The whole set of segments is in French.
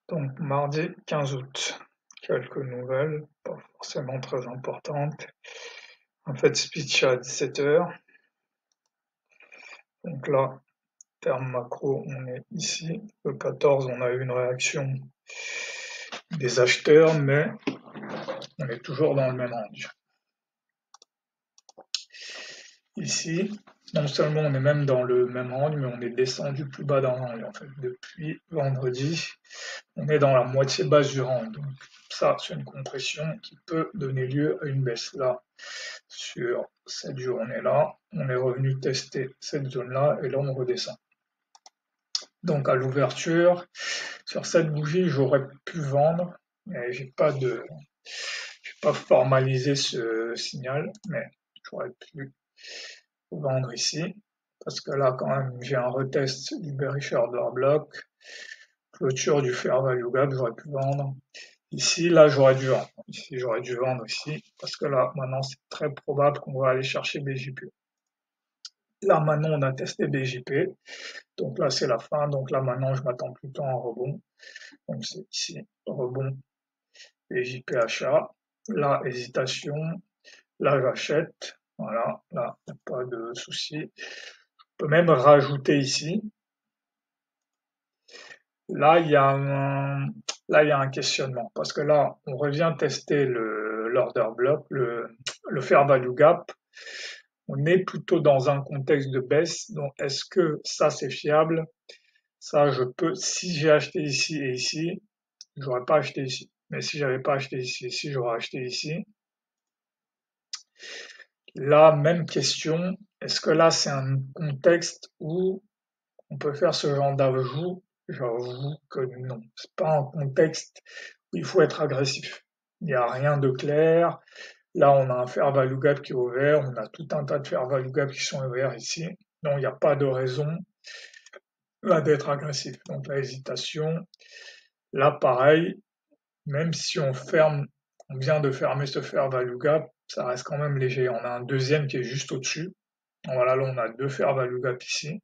Donc mardi 15 août, quelques nouvelles, pas forcément très importantes. En fait, speech à 17h. Donc là, terme macro, on est ici. Le 14, on a eu une réaction des acheteurs, mais on est toujours dans le même range. Ici, non seulement on est même dans le même range, mais on est descendu plus bas dans le range. En fait, depuis vendredi, on est dans la moitié basse du range. Donc ça, c'est une compression qui peut donner lieu à une baisse. Là, sur cette journée-là, on est revenu tester cette zone-là et là, on redescend. Donc à l'ouverture, sur cette bougie, j'aurais pu vendre, mais j'ai pas formalisé ce signal, mais j'aurais pu vendre ici, parce que là, quand même, j'ai un retest du bearish order block, clôture du fair value gap, j'aurais pu vendre. Ici, là, j'aurais dû vendre. Ici, j'aurais dû vendre ici, parce que là, maintenant, c'est très probable qu'on va aller chercher BJP. Là, maintenant, on a testé BJP. Donc là, c'est la fin. Donc là, maintenant, je m'attends plutôt à un rebond. Donc c'est ici, rebond, BJP achat. Là, hésitation. Là, j'achète. Voilà, là, il n'y a pas de souci. Je peux même rajouter ici. Là, il y a un questionnement. Parce que là, on revient tester l'order block, le fair value gap. On est plutôt dans un contexte de baisse. Donc, est-ce que ça, c'est fiable? Ça, je peux, si j'ai acheté ici et ici, j'aurais pas acheté ici. Mais si j'avais pas acheté ici et ici, j'aurais acheté ici. Là, même question. Est-ce que là, c'est un contexte où on peut faire ce genre d'ajout? J'avoue que non. C'est pas un contexte où il faut être agressif. Il n'y a rien de clair. Là, on a un fair value gap qui est ouvert. On a tout un tas de fair value gap qui sont ouverts ici. Donc, il n'y a pas de raison là d'être agressif. Donc, la hésitation. Là, pareil, même si on vient de fermer ce fair value gap, ça reste quand même léger. On a un deuxième qui est juste au-dessus. Voilà, là, on a deux fair value gap ici.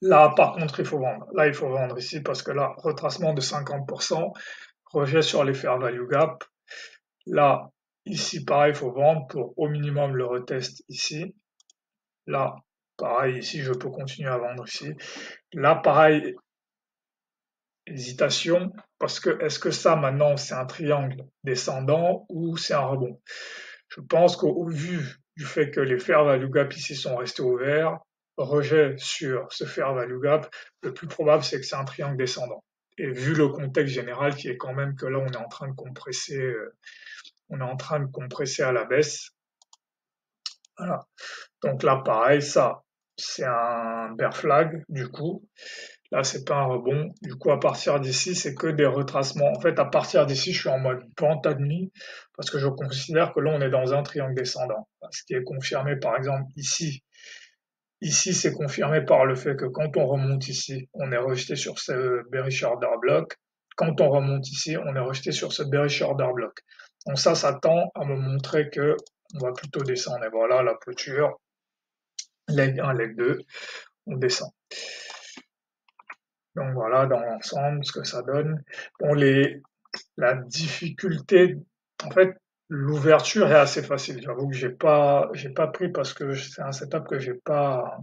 Là, par contre, il faut vendre. Là, il faut vendre ici parce que là, retracement de 50%, rejet sur les fair value gap. Là, ici, pareil, il faut vendre pour au minimum le retest ici. Là, pareil, ici, je peux continuer à vendre ici. Là, pareil, hésitation, parce que est-ce que ça, maintenant, c'est un triangle descendant ou c'est un rebond? Je pense qu'au vu du fait que les fair value gap ici sont restés ouverts, rejet sur ce fair value gap, le plus probable, c'est que c'est un triangle descendant. Et vu le contexte général qui est quand même que là, on est en train de compresser à la baisse. Voilà. Donc là, pareil, ça, c'est un bear flag, du coup. Là, c'est pas un rebond. Du coup, à partir d'ici, c'est que des retracements. En fait, à partir d'ici, je suis en mode pente admis parce que je considère que là, on est dans un triangle descendant. Ce qui est confirmé, par exemple, ici. Ici, c'est confirmé par le fait que quand on remonte ici, on est rejeté sur ce bearish order block. Quand on remonte ici, on est rejeté sur ce bearish order block. Donc ça tend à me montrer que on va plutôt descendre. Et voilà la clôture. Leg 1, leg 2, on descend. Donc voilà dans l'ensemble ce que ça donne. Bon, la difficulté, en fait, l'ouverture est assez facile. J'avoue que j'ai pas pris parce que c'est un setup que j'ai pas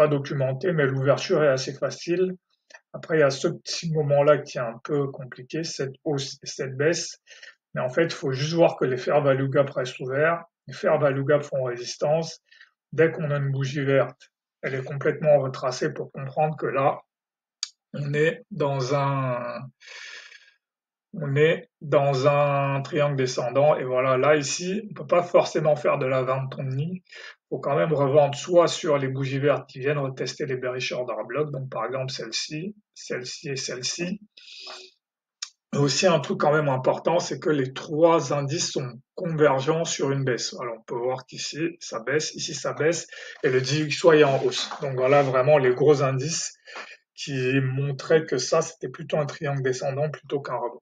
documenté, mais l'ouverture est assez facile. Après, il y a ce petit moment-là qui est un peu compliqué, cette hausse et cette baisse. Mais en fait, il faut juste voir que les fair value gap restent ouverts. Les fair value gap font résistance. Dès qu'on a une bougie verte, elle est complètement retracée pour comprendre que là, on est dans un triangle descendant. Et voilà, là, ici, on peut pas forcément faire de la vente Il faut quand même revendre soit sur les bougies vertes qui viennent retester les bearish order block. Donc, par exemple, celle-ci, celle-ci et celle-ci. Et aussi, un truc quand même important, c'est que les trois indices sont convergents sur une baisse. Alors, on peut voir qu'ici, ça baisse, ici, ça baisse, et le DXY est en hausse. Donc, voilà vraiment les gros indices qui montraient que ça, c'était plutôt un triangle descendant plutôt qu'un rebond.